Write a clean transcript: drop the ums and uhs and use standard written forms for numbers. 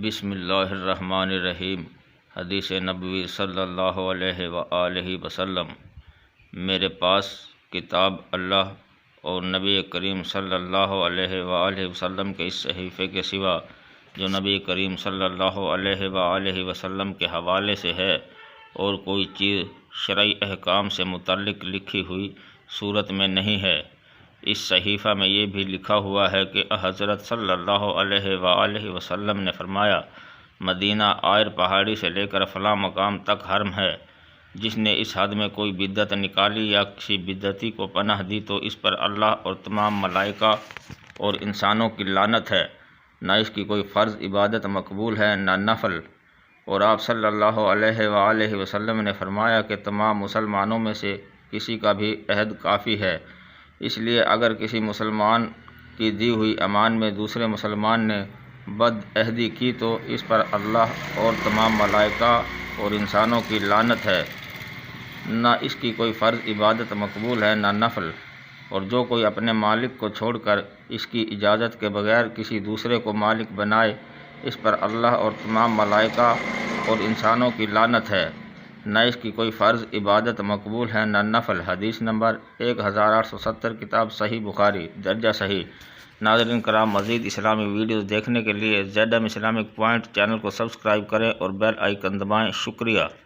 بسم اللہ الرحمن الرحیم۔ حدیث نبوی صلی اللہ علیہ وآلہ وسلم۔ میرے پاس کتاب اللہ اور نبی کریم صلی اللہ علیہ وآلہ وسلم کے اس صحیفے کے سوا جو نبی کریم صلی اللہ علیہ وآلہ وسلم کے حوالے سے ہے اور کوئی چیز شرعی احکام سے متعلق لکھی ہوئی صورت میں نہیں ہے۔ اس صحیفہ میں یہ بھی لکھا ہوا ہے کہ حضرت صلی اللہ علیہ وآلہ وسلم نے فرمایا، مدینہ آئر پہاڑی سے لے کر فلاں مقام تک حرم ہے۔ جس نے اس حد میں کوئی بدعت نکالی یا کسی بدعتی کو پناہ دی تو اس پر اللہ اور تمام ملائکہ اور انسانوں کی لعنت ہے۔ نہ اس کی کوئی فرض عبادت مقبول ہے نہ نفل۔ اور آپ صلی اللہ علیہ وآلہ وسلم نے فرمایا کہ تمام مسلمانوں میں سے کسی کا بھی عہد کافی ہے۔ اس لیے اگر کسی مسلمان کی دی ہوئی امان میں دوسرے مسلمان نے بد عہدی کی تو اس پر اللہ اور تمام ملائکہ اور انسانوں کی لعنت ہے۔ نہ اس کی کوئی فرض عبادت مقبول ہے نہ نفل۔ اور جو کوئی اپنے مالک کو چھوڑ کر اس کی اجازت کے بغیر کسی دوسرے کو مالک بنائے اس پر اللہ اور تمام ملائکہ اور انسانوں کی لعنت ہے۔ نہ اس کی کوئی فرض عبادت مقبول ہے نہ نفل۔ حدیث نمبر 1870، کتاب صحیح بخاری، درجہ صحیح۔ ناظرین کرام، مزید اسلامی ویڈیوز دیکھنے کے لیے ZM اسلامک پوائنٹ چینل کو سبسکرائب کریں اور بیل آئیکن دبائیں۔ شکریہ۔